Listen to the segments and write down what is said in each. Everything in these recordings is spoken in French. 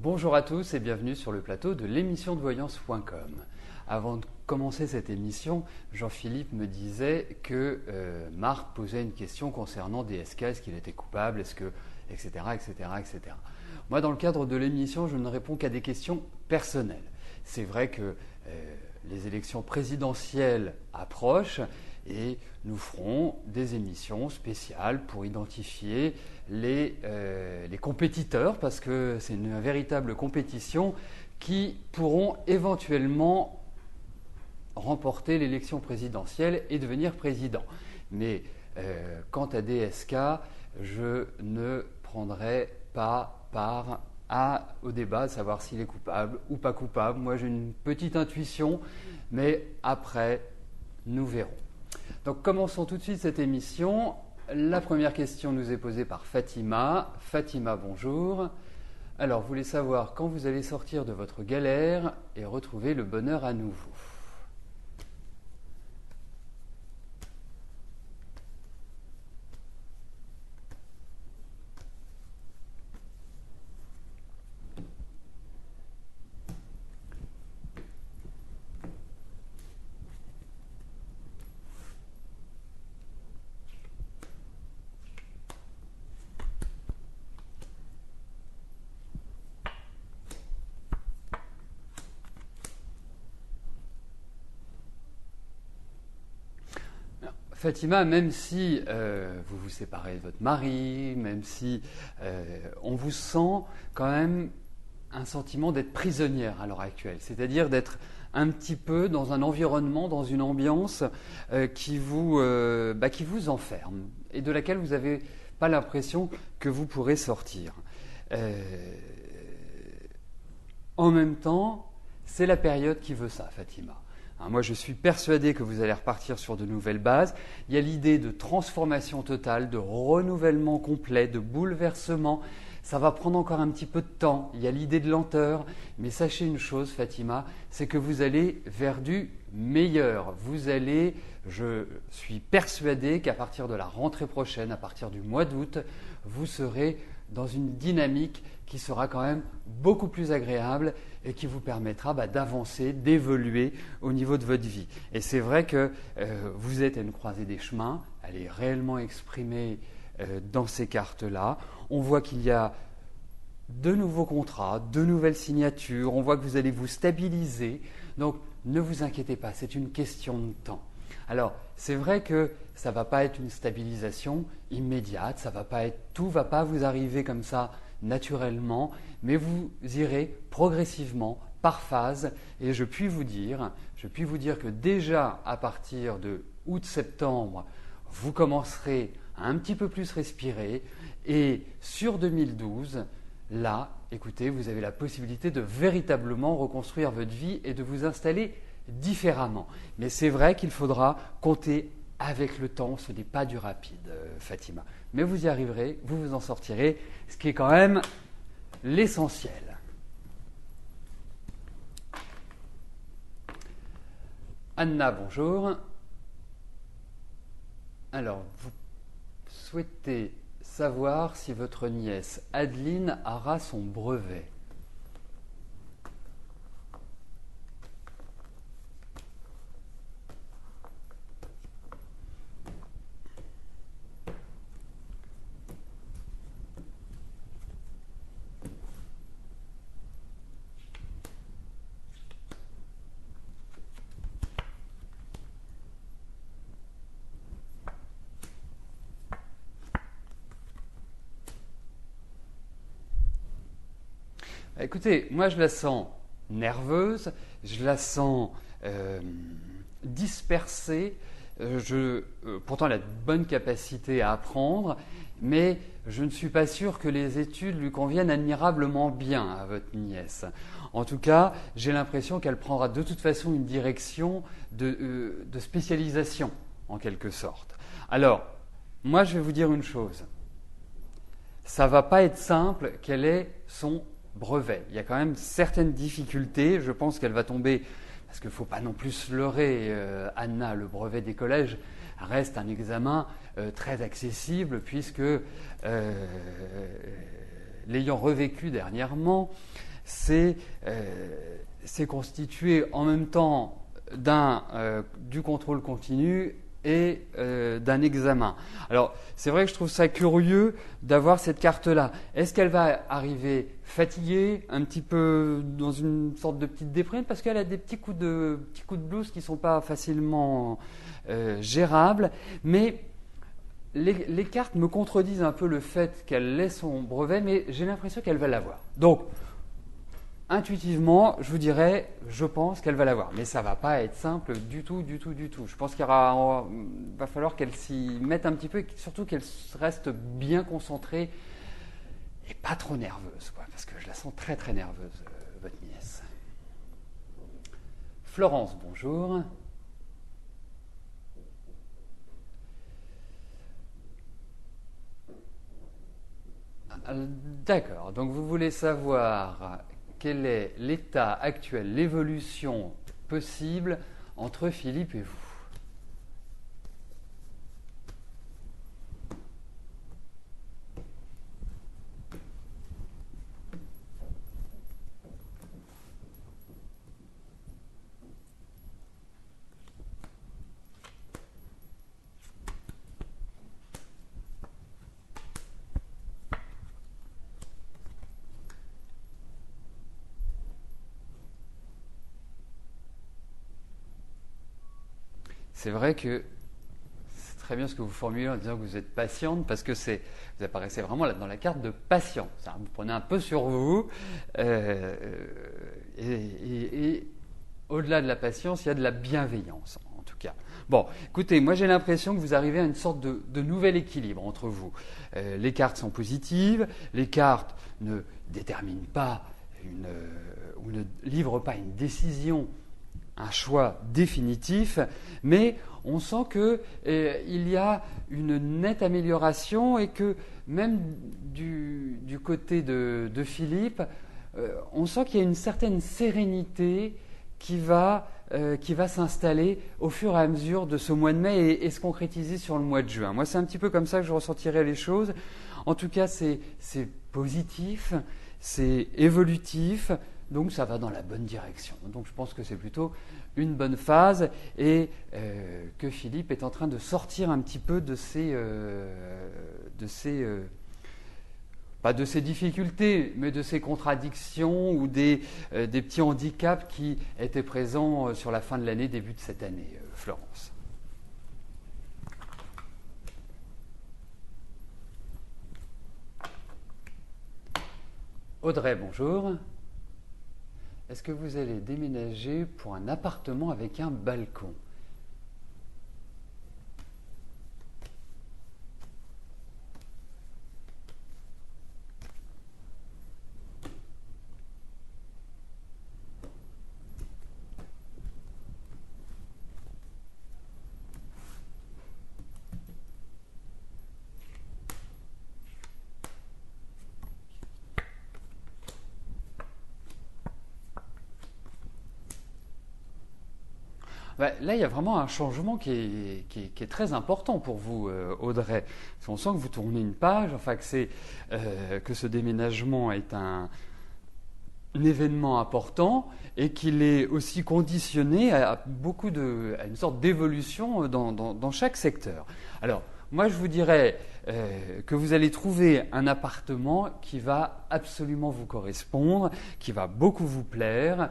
Bonjour à tous et bienvenue sur le plateau de l'émission de voyance.com. Avant de commencer cette émission, Jean-Philippe me disait que Marc posait une question concernant DSK, est-ce qu'il était coupable, etc., etc., etc. Moi, dans le cadre de l'émission, je ne réponds qu'à des questions personnelles. C'est vrai que les élections présidentielles approchent et nous ferons des émissions spéciales pour identifier les compétiteurs, parce que c'est une véritable compétition, qui pourront éventuellement remporter l'élection présidentielle et devenir président. Mais quant à DSK, je ne prendrai pas part au débat de savoir s'il est coupable ou pas coupable. Moi, j'ai une petite intuition, mais après, nous verrons. Donc, commençons tout de suite cette émission. La première question nous est posée par Fatima. Fatima, bonjour. Alors, vous voulez savoir quand vous allez sortir de votre galère et retrouver le bonheur à nouveau. Fatima, même si vous vous séparez de votre mari, même si on vous sent quand même un sentiment d'être prisonnière à l'heure actuelle, c'est-à-dire d'être un petit peu dans un environnement, dans une ambiance qui vous enferme et de laquelle vous n'avez pas l'impression que vous pourrez sortir. En même temps, c'est la période qui veut ça, Fatima. Moi, je suis persuadé que vous allez repartir sur de nouvelles bases. Il y a l'idée de transformation totale, de renouvellement complet, de bouleversement. Ça va prendre encore un petit peu de temps. Il y a l'idée de lenteur. Mais sachez une chose, Fatima, c'est que vous allez vers du meilleur. Je suis persuadé qu'à partir de la rentrée prochaine, à partir du mois d'août, vous serez dans une dynamique qui sera quand même beaucoup plus agréable et qui vous permettra d'avancer, d'évoluer au niveau de votre vie. Et c'est vrai que vous êtes à une croisée des chemins, elle est réellement exprimée dans ces cartes-là. On voit qu'il y a de nouveaux contrats, de nouvelles signatures, on voit que vous allez vous stabiliser. Donc ne vous inquiétez pas, c'est une question de temps. Alors, c'est vrai que ça ne va pas être une stabilisation immédiate, tout ne va pas vous arriver comme ça naturellement, mais vous irez progressivement, par phase, et je puis vous dire que déjà à partir de août-septembre, vous commencerez à un petit peu plus respirer, et sur 2012, là, écoutez, vous avez la possibilité de véritablement reconstruire votre vie et de vous installer différemment. Mais c'est vrai qu'il faudra compter avec le temps, ce n'est pas du rapide, Fatima. Mais vous y arriverez, vous vous en sortirez, ce qui est quand même l'essentiel. Anna, bonjour. Alors, vous souhaitez savoir si votre nièce Adeline aura son brevet. Écoutez, moi je la sens nerveuse, je la sens dispersée, pourtant elle a de bonnes capacités à apprendre, mais je ne suis pas sûr que les études lui conviennent admirablement bien à votre nièce. En tout cas, j'ai l'impression qu'elle prendra de toute façon une direction de spécialisation, en quelque sorte. Alors, moi je vais vous dire une chose, ça ne va pas être simple qu'elle ait son brevet. Il y a quand même certaines difficultés. Je pense qu'elle va tomber, parce qu'il ne faut pas non plus se leurrer, Anna, le brevet des collèges reste un examen très accessible puisque l'ayant revécu dernièrement, c'est constitué en même temps du contrôle continu et d'un examen. Alors, c'est vrai que je trouve ça curieux d'avoir cette carte-là. Est-ce qu'elle va arriver fatiguée, un petit peu dans une sorte de petite déprime, parce qu'elle a des petits coups de blues qui ne sont pas facilement gérables, mais les cartes me contredisent un peu le fait qu'elle ait son brevet, mais j'ai l'impression qu'elle va l'avoir. Donc, intuitivement, je vous dirais, je pense qu'elle va l'avoir. Mais ça ne va pas être simple du tout. Je pense va falloir qu'elle s'y mette un petit peu et surtout qu'elle reste bien concentrée et pas trop nerveuse, parce que je la sens très très nerveuse, votre nièce. Florence, bonjour. D'accord, donc vous voulez savoir quel est l'état actuel, l'évolution possible entre Philippe et vous. C'est vrai que c'est très bien ce que vous formulez en disant que vous êtes patiente, parce que vous apparaissez vraiment là dans la carte de patience. Vous prenez un peu sur vous, et au-delà de la patience, il y a de la bienveillance, en tout cas. Bon, écoutez, moi j'ai l'impression que vous arrivez à une sorte de nouvel équilibre entre vous. Les cartes sont positives, les cartes ne déterminent pas ou ne livrent pas une décision, un choix définitif, mais on sent qu'il y a une nette amélioration et que même du côté de Philippe, on sent qu'il y a une certaine sérénité qui va s'installer au fur et à mesure de ce mois de mai et se concrétiser sur le mois de juin. Moi, c'est un petit peu comme ça que je ressentirais les choses. En tout cas, c'est positif, c'est évolutif, donc ça va dans la bonne direction. Donc je pense que c'est plutôt une bonne phase et que Philippe est en train de sortir un petit peu pas de ses difficultés, mais de ses contradictions ou des petits handicaps qui étaient présents sur la fin de l'année, début de cette année, Florence. Audrey, bonjour. Est-ce que vous allez déménager pour un appartement avec un balcon ? Là, il y a vraiment un changement qui est très important pour vous, Audrey. On sent que vous tournez une page, que ce déménagement est un événement important et qu'il est aussi conditionné à une sorte d'évolution dans chaque secteur. Alors, moi, je vous dirais que vous allez trouver un appartement qui va absolument vous correspondre, qui va beaucoup vous plaire,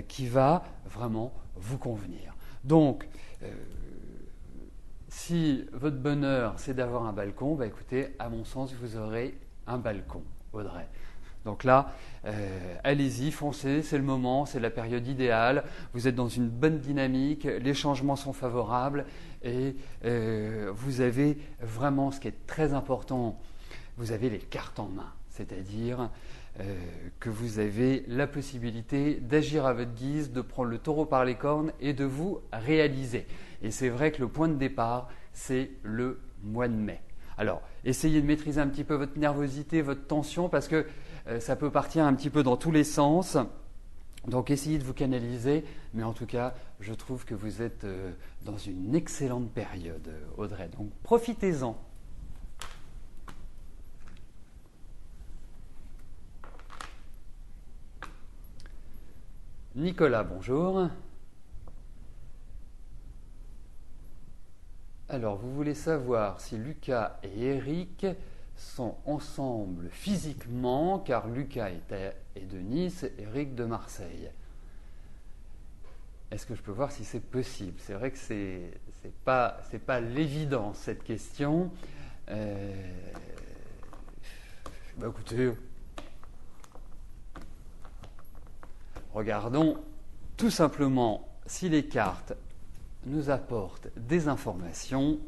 qui va vraiment vous convenir. Donc, si votre bonheur, c'est d'avoir un balcon, écoutez, à mon sens, vous aurez un balcon, Audrey. Donc là, allez-y, foncez, c'est le moment, c'est la période idéale, vous êtes dans une bonne dynamique, les changements sont favorables et vous avez vraiment, ce qui est très important, vous avez les cartes en main, c'est-à-dire que vous avez la possibilité d'agir à votre guise, de prendre le taureau par les cornes et de vous réaliser. Et c'est vrai que le point de départ, c'est le mois de mai. Alors, essayez de maîtriser un petit peu votre nervosité, votre tension, parce que ça peut partir un petit peu dans tous les sens. Donc, essayez de vous canaliser. Mais en tout cas, je trouve que vous êtes dans une excellente période, Audrey. Donc, profitez-en. Nicolas, bonjour. Alors, vous voulez savoir si Lucas et Eric sont ensemble physiquement, car Lucas est de Nice, Eric de Marseille. Est-ce que je peux voir si c'est possible? C'est vrai que c'est pas l'évidence, cette question. Écoutez, regardons tout simplement si les cartes nous apportent des informations.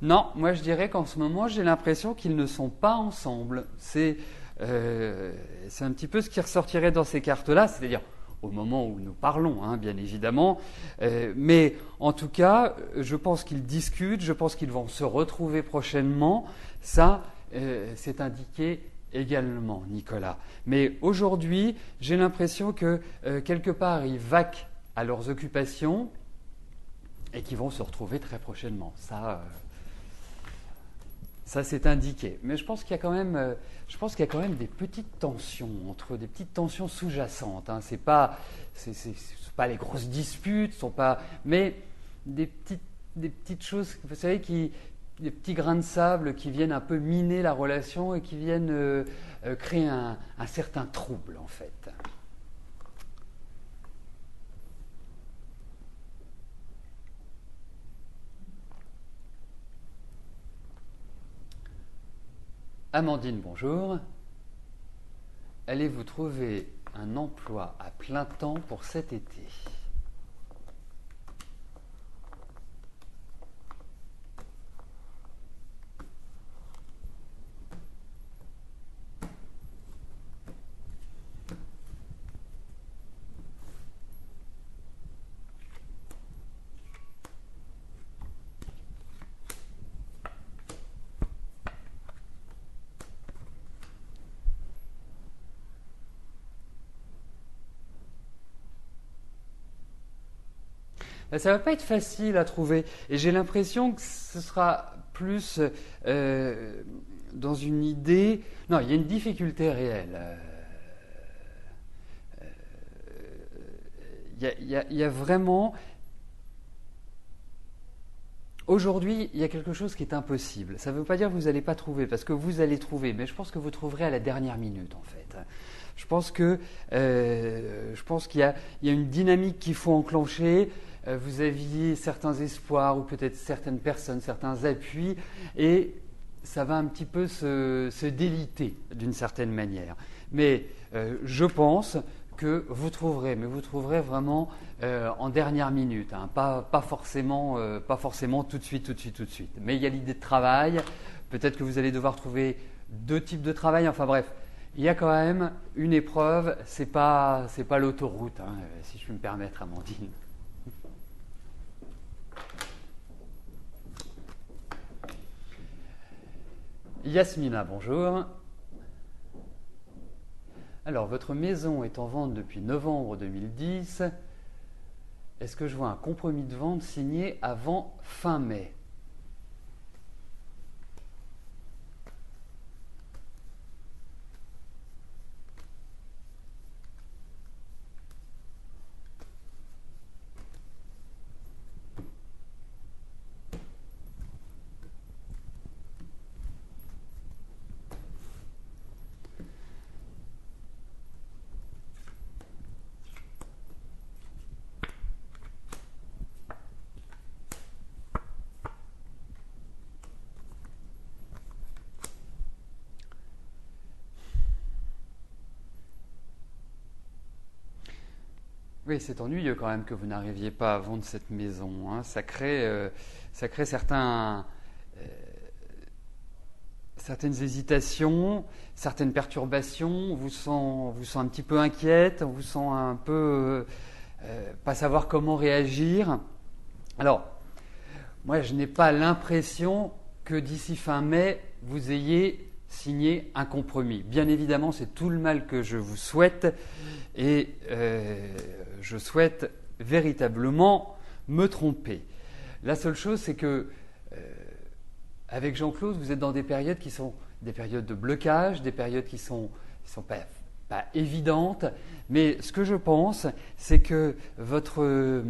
Non, moi je dirais qu'en ce moment j'ai l'impression qu'ils ne sont pas ensemble. C'est un petit peu ce qui ressortirait dans ces cartes-là, c'est-à-dire au moment où nous parlons, hein, bien évidemment. Mais en tout cas, je pense qu'ils discutent, je pense qu'ils vont se retrouver prochainement. Ça, c'est indiqué également, Nicolas. Mais aujourd'hui, j'ai l'impression que quelque part, ils vaquent à leurs occupations et qu'ils vont se retrouver très prochainement. Ça, c'est indiqué. Mais je pense qu'il y a quand même, des petites tensions, des petites tensions sous-jacentes. Hein. C'est pas les grosses disputes, mais des petites choses, vous savez, des petits grains de sable qui viennent un peu miner la relation et qui viennent créer un certain trouble, en fait. Amandine, bonjour. Allez-vous trouver un emploi à plein temps pour cet été? Ça ne va pas être facile à trouver. Et j'ai l'impression que ce sera plus dans une idée. Non, il y a une difficulté réelle. Il y a vraiment. Aujourd'hui, il y a quelque chose qui est impossible. Ça ne veut pas dire que vous n'allez pas trouver, parce que vous allez trouver, mais je pense que vous trouverez à la dernière minute, en fait. Je pense qu'il y a une dynamique qu'il faut enclencher. Vous aviez certains espoirs ou peut-être certaines personnes, certains appuis, et ça va un petit peu se déliter d'une certaine manière. Mais je pense que vous trouverez, mais vous trouverez vraiment en dernière minute, hein, pas forcément tout de suite. Mais il y a l'idée de travail, peut-être que vous allez devoir trouver 2 types de travail, enfin bref. Il y a quand même une épreuve, c'est pas l'autoroute, hein, si je puis me permettre, Amandine. Yasmina, bonjour. Alors, votre maison est en vente depuis novembre 2010. Est-ce que je vois un compromis de vente signé avant fin mai? Oui, c'est ennuyeux quand même que vous n'arriviez pas à vendre cette maison, hein. Ça crée certaines hésitations, certaines perturbations. On vous sent un petit peu inquiète, on vous sent un peu pas savoir comment réagir. Alors, moi, je n'ai pas l'impression que d'ici fin mai, vous ayez signé un compromis. Bien évidemment, c'est tout le mal que je vous souhaite et je souhaite véritablement me tromper. La seule chose, c'est que avec Jean-Claude, vous êtes dans des périodes qui sont des périodes de blocage, des périodes qui sont pas évidentes, mais ce que je pense, c'est que votre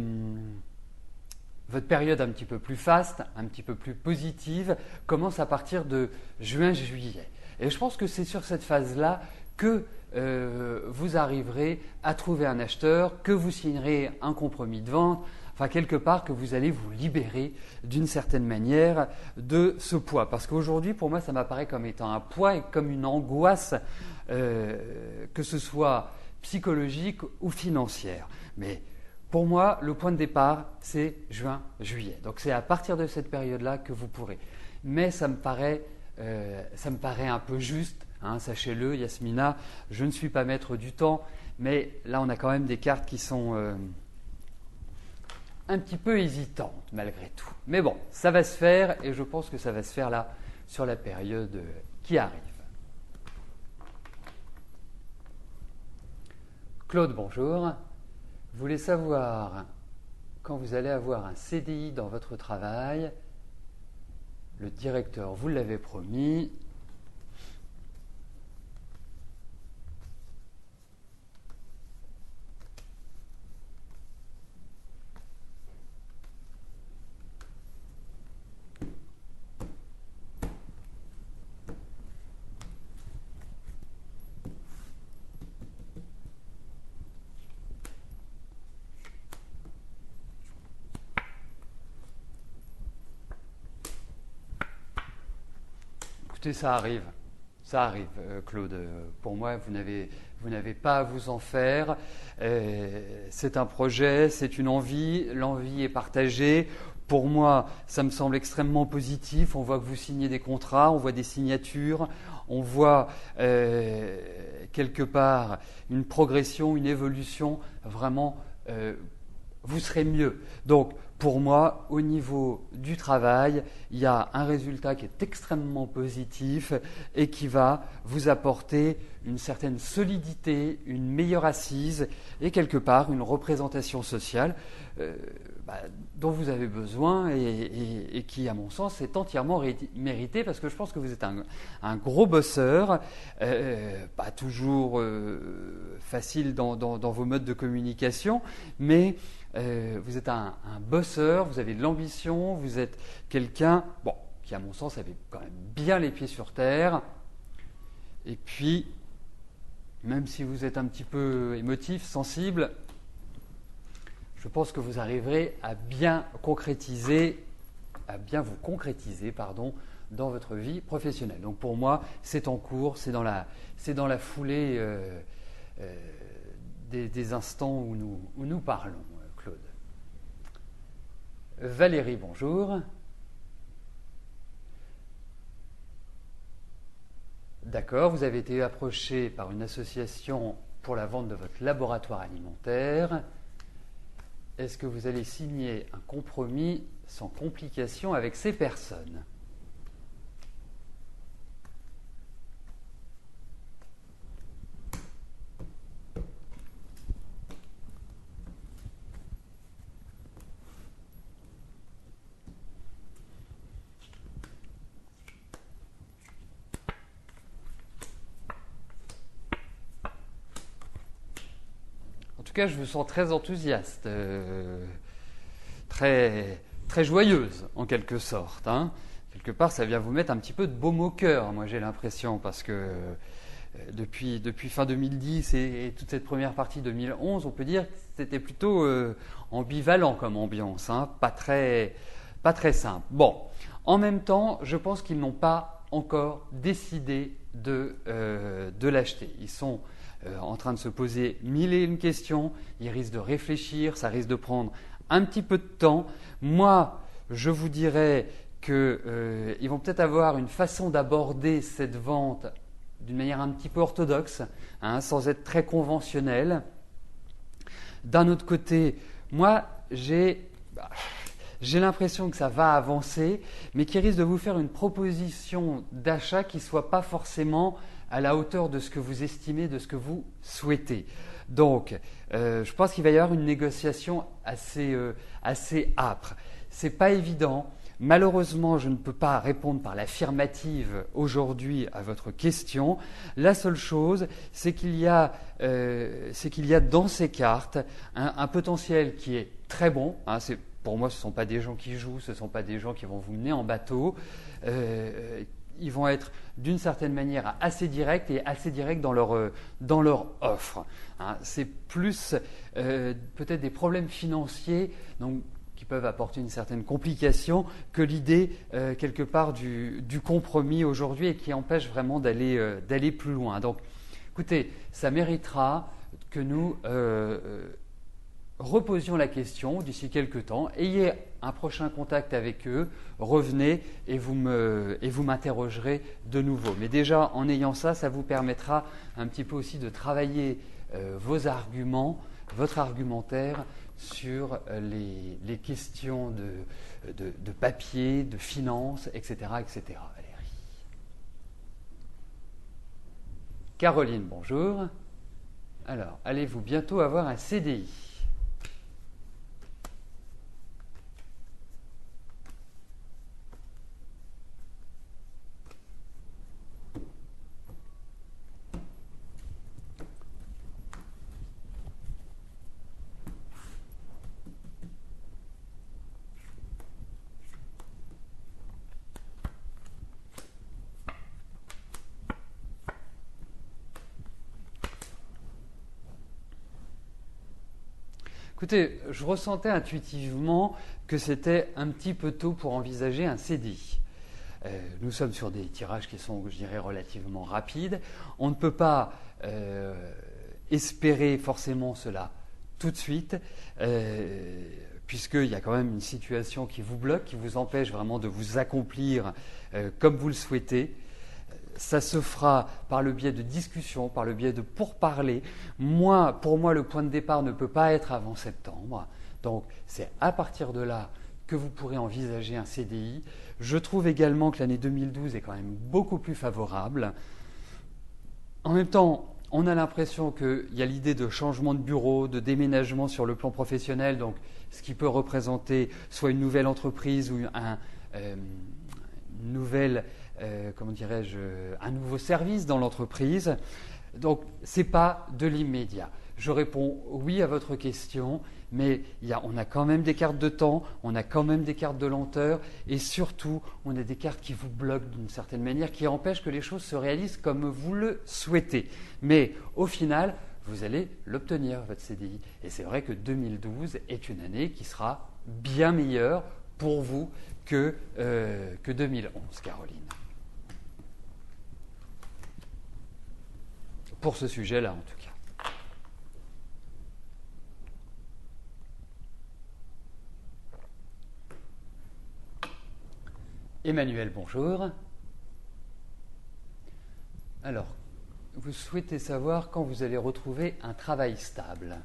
période un petit peu plus faste, un petit peu plus positive, commence à partir de juin-juillet. Et je pense que c'est sur cette phase-là que vous arriverez à trouver un acheteur, que vous signerez un compromis de vente, enfin quelque part que vous allez vous libérer d'une certaine manière de ce poids. Parce qu'aujourd'hui, pour moi, ça m'apparaît comme étant un poids et comme une angoisse, que ce soit psychologique ou financière. Mais pour moi, le point de départ, c'est juin-juillet. Donc c'est à partir de cette période-là que vous pourrez. Mais ça me paraît un peu juste, hein, sachez-le, Yasmina, je ne suis pas maître du temps, mais là on a quand même des cartes qui sont un petit peu hésitantes malgré tout. Mais bon, ça va se faire et je pense que ça va se faire là sur la période qui arrive. Claude, bonjour. Vous voulez savoir quand vous allez avoir un CDI dans votre travail. Le directeur vous l'avait promis. Écoutez, ça arrive, Claude. Pour moi, vous n'avez pas à vous en faire. C'est un projet, c'est une envie, l'envie est partagée. Pour moi, ça me semble extrêmement positif. On voit que vous signez des contrats, on voit des signatures, on voit quelque part une progression, une évolution. Vraiment, vous serez mieux. Donc, pour moi, au niveau du travail, il y a un résultat qui est extrêmement positif et qui va vous apporter une certaine solidité, une meilleure assise et quelque part une représentation sociale dont vous avez besoin et qui, à mon sens, est entièrement méritée parce que je pense que vous êtes un gros bosseur, pas toujours facile dans vos modes de communication, mais vous êtes un bosseur, vous avez de l'ambition, vous êtes quelqu'un qui, à mon sens, avait quand même bien les pieds sur terre. Et puis, même si vous êtes un petit peu émotif, sensible, je pense que vous arriverez à bien vous concrétiser, dans votre vie professionnelle. Donc pour moi, c'est en cours, c'est dans la foulée des instants où nous parlons. Claude. Valérie, bonjour. D'accord, vous avez été approché par une association pour la vente de votre laboratoire alimentaire. Est-ce que vous allez signer un compromis sans complication avec ces personnes ? En tout cas, je vous sens très enthousiaste, très, très joyeuse en quelque sorte. Hein. Quelque part, ça vient vous mettre un petit peu de baume au cœur, moi j'ai l'impression, parce que depuis fin 2010 et toute cette première partie 2011, on peut dire que c'était plutôt ambivalent comme ambiance, hein, pas très simple. Bon, en même temps, je pense qu'ils n'ont pas encore décidé de l'acheter. Ils sont en train de se poser mille et une questions, ils risquent de réfléchir, ça risque de prendre un petit peu de temps. Moi, je vous dirais qu'ils vont peut-être avoir une façon d'aborder cette vente d'une manière un petit peu orthodoxe, hein, sans être très conventionnelle. D'un autre côté, moi, j'ai l'impression que ça va avancer, mais qui risque de vous faire une proposition d'achat qui ne soit pas forcément à la hauteur de ce que vous estimez, de ce que vous souhaitez. Donc, je pense qu'il va y avoir une négociation assez âpre. c'est pas évident. Malheureusement, je ne peux pas répondre par l'affirmative aujourd'hui à votre question. La seule chose, c'est qu'il y a dans ces cartes un potentiel qui est très bon. Hein, pour moi, ce ne sont pas des gens qui jouent, ce ne sont pas des gens qui vont vous mener en bateau. Ils vont être d'une certaine manière assez directs et assez directs dans leur offre. Hein, c'est plus peut-être des problèmes financiers, donc qui peuvent apporter une certaine complication, que l'idée quelque part du compromis aujourd'hui et qui empêche vraiment d'aller plus loin. Donc, écoutez, ça méritera que nous reposions la question d'ici quelques temps, ayez un prochain contact avec eux, revenez et vous m'interrogerez de nouveau. Mais déjà, en ayant ça, ça vous permettra un petit peu aussi de travailler vos arguments, votre argumentaire sur les questions de papier, de finances, etc., etc. Valérie. Caroline, bonjour. Alors, allez-vous bientôt avoir un CDI ? Écoutez, je ressentais intuitivement que c'était un petit peu tôt pour envisager un CDI. Nous sommes sur des tirages qui sont, je dirais, relativement rapides. On ne peut pas espérer forcément cela tout de suite, puisqu'il y a quand même une situation qui vous bloque, qui vous empêche vraiment de vous accomplir comme vous le souhaitez. Ça se fera par le biais de discussions, par le biais de pourparlers. Pour moi, le point de départ ne peut pas être avant septembre. Donc, c'est à partir de là que vous pourrez envisager un CDI. Je trouve également que l'année 2012 est quand même beaucoup plus favorable. En même temps, on a l'impression qu'il y a l'idée de changement de bureau, de déménagement sur le plan professionnel, donc ce qui peut représenter soit une nouvelle entreprise ou une nouvelle un nouveau service dans l'entreprise. Donc, ce n'est pas de l'immédiat. Je réponds oui à votre question, mais on a quand même des cartes de temps, on a quand même des cartes de lenteur, et surtout, on a des cartes qui vous bloquent d'une certaine manière, qui empêchent que les choses se réalisent comme vous le souhaitez. Mais au final, vous allez l'obtenir, votre CDI. Et c'est vrai que 2012 est une année qui sera bien meilleure pour vous que 2011, Caroline. Pour ce sujet-là, en tout cas. Emmanuel, bonjour. Alors, vous souhaitez savoir quand vous allez retrouver un travail stable.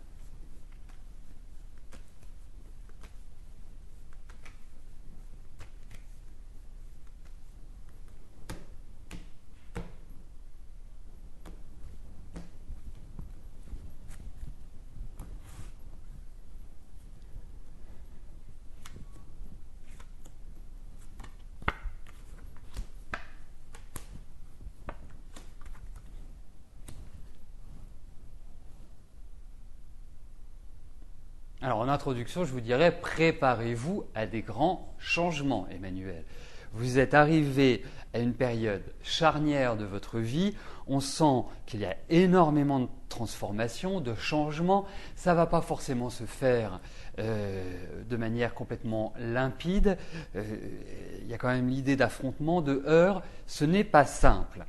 Alors en introduction, je vous dirais, préparez-vous à des grands changements, Emmanuel. Vous êtes arrivé à une période charnière de votre vie, on sent qu'il y a énormément de transformations, de changements. Ça ne va pas forcément se faire de manière complètement limpide. Il y a quand même l'idée d'affrontement, de heurts. Ce n'est pas simple.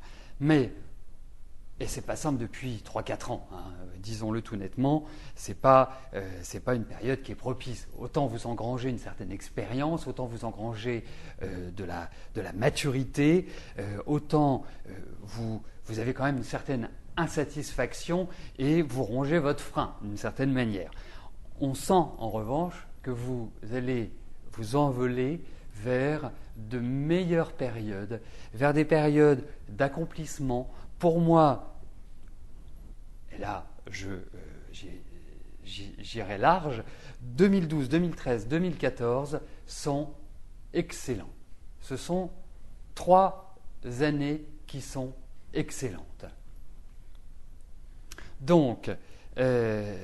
Et c'est pas simple depuis 3-4 ans, hein. Disons-le tout nettement, c'est pas une période qui est propice. Autant vous engrangez une certaine expérience, autant vous engrangez de la maturité, autant vous avez quand même une certaine insatisfaction et vous rongez votre frein d'une certaine manière. On sent en revanche que vous allez vous envoler vers de meilleures périodes, vers des périodes d'accomplissement. Pour moi, et là, j'irai large, 2012, 2013, 2014 sont excellents. Ce sont 3 années qui sont excellentes. Donc, ce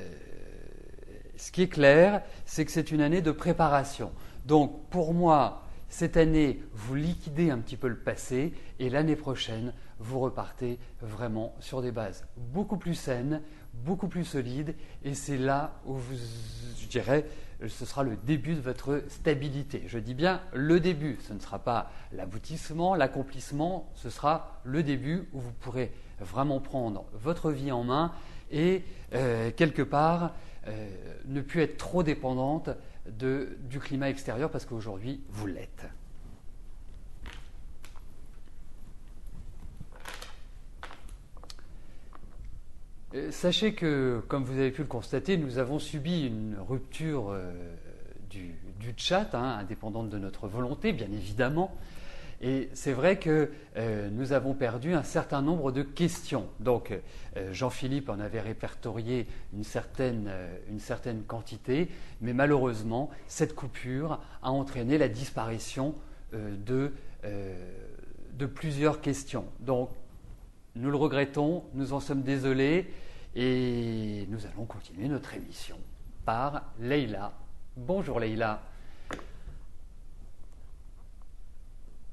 qui est clair, c'est que c'est une année de préparation. Donc, pour moi, cette année, vous liquidez un petit peu le passé et l'année prochaine, vous repartez vraiment sur des bases beaucoup plus saines, beaucoup plus solides et c'est là où je dirais, ce sera le début de votre stabilité. Je dis bien le début, ce ne sera pas l'aboutissement, l'accomplissement, ce sera le début où vous pourrez vraiment prendre votre vie en main et quelque part ne plus être trop dépendante du climat extérieur parce qu'aujourd'hui vous l'êtes. Sachez que, comme vous avez pu le constater, nous avons subi une rupture du chat, indépendante de notre volonté, bien évidemment. Et c'est vrai que nous avons perdu un certain nombre de questions. Donc, Jean-Philippe en avait répertorié une certaine quantité, mais malheureusement, cette coupure a entraîné la disparition de plusieurs questions. Donc, nous le regrettons, nous en sommes désolés et nous allons continuer notre émission par Leïla. Bonjour Leïla.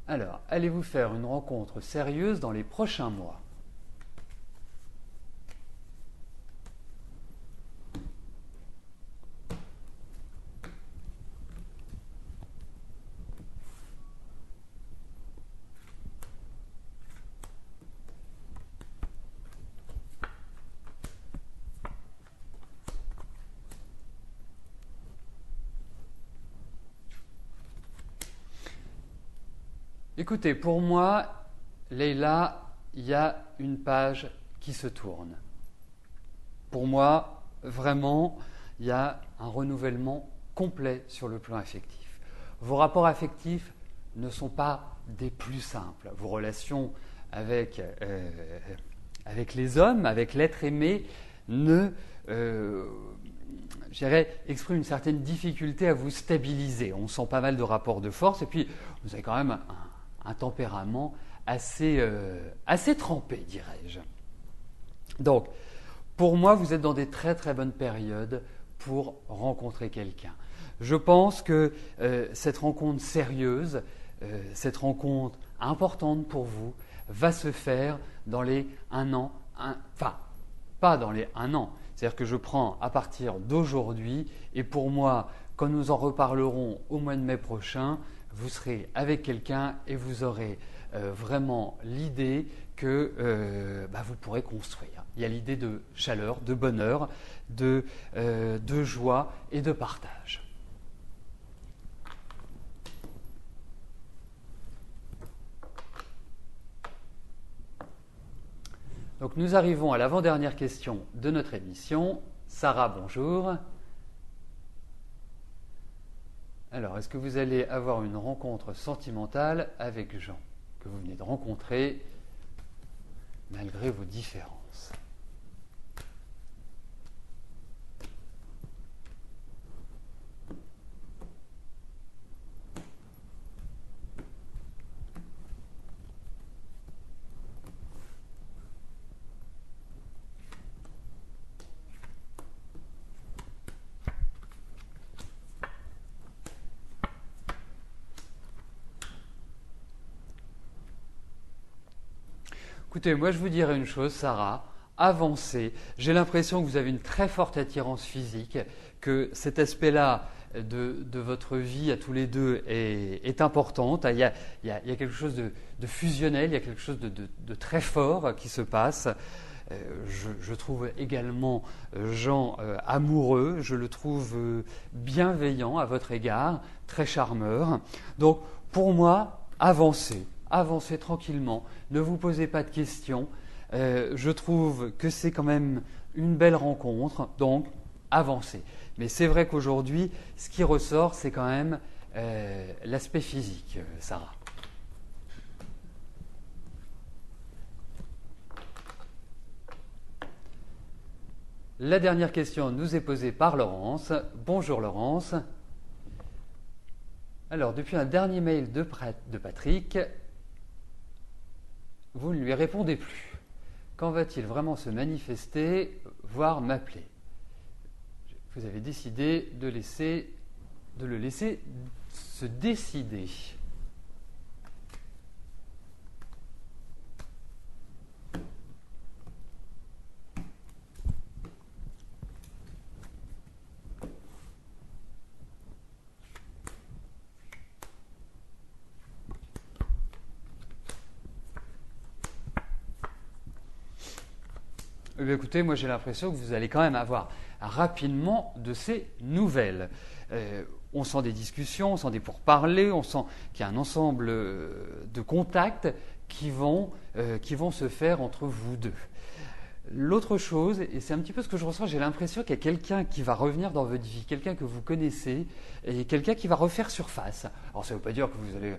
Alors, allez-vous faire une rencontre sérieuse dans les prochains mois ? Écoutez, pour moi, Leïla, il y a une page qui se tourne. Pour moi, vraiment, il y a un renouvellement complet sur le plan affectif. Vos rapports affectifs ne sont pas des plus simples. Vos relations avec les hommes, avec l'être aimé, expriment une certaine difficulté à vous stabiliser. On sent pas mal de rapports de force et puis vous avez quand même un tempérament assez trempé, dirais-je. Donc, pour moi, vous êtes dans des très très bonnes périodes pour rencontrer quelqu'un. Je pense que cette rencontre sérieuse, cette rencontre importante pour vous, va se faire dans les 1 an, enfin, pas dans les 1 an, c'est-à-dire que je prends à partir d'aujourd'hui et pour moi, quand nous en reparlerons au mois de mai prochain, vous serez avec quelqu'un et vous aurez vraiment l'idée que vous pourrez construire. Il y a l'idée de chaleur, de bonheur, de joie et de partage. Donc nous arrivons à l'avant-dernière question de notre émission. Sarah, bonjour. Alors, est-ce que vous allez avoir une rencontre sentimentale avec Jean, que vous venez de rencontrer, malgré vos différences ? Écoutez, moi je vous dirais une chose, Sarah, avancez. J'ai l'impression que vous avez une très forte attirance physique, que cet aspect-là de votre vie à tous les deux est importante. Il y a quelque chose de fusionnel, il y a quelque chose de très fort qui se passe. Je trouve également Jean amoureux, je le trouve bienveillant à votre égard, très charmeur. Donc pour moi, avancez tranquillement, ne vous posez pas de questions. Je trouve que c'est quand même une belle rencontre, donc avancez. Mais c'est vrai qu'aujourd'hui, ce qui ressort, c'est quand même l'aspect physique, Sarah. La dernière question nous est posée par Laurence. Bonjour Laurence. Alors, depuis un dernier mail de Patrick, vous ne lui répondez plus. Quand va-t-il vraiment se manifester, voire m'appeler? Vous avez décidé de le laisser se décider. Eh bien, écoutez, moi j'ai l'impression que vous allez quand même avoir rapidement de ces nouvelles. On sent des discussions, on sent des pourparlers, on sent qu'il y a un ensemble de contacts qui vont se faire entre vous deux. L'autre chose, et c'est un petit peu ce que je ressens, j'ai l'impression qu'il y a quelqu'un qui va revenir dans votre vie, quelqu'un que vous connaissez, et quelqu'un qui va refaire surface. Alors ça ne veut pas dire que vous allez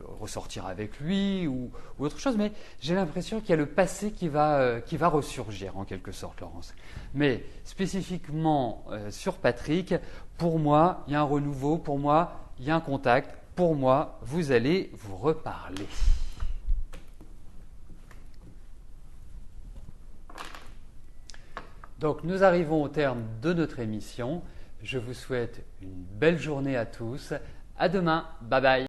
ressortir avec lui ou autre chose, mais j'ai l'impression qu'il y a le passé qui va ressurgir en quelque sorte, Laurence. Mais spécifiquement sur Patrick, pour moi, il y a un renouveau, pour moi, il y a un contact, pour moi, vous allez vous reparler. Donc nous arrivons au terme de notre émission. Je vous souhaite une belle journée à tous. À demain. Bye bye.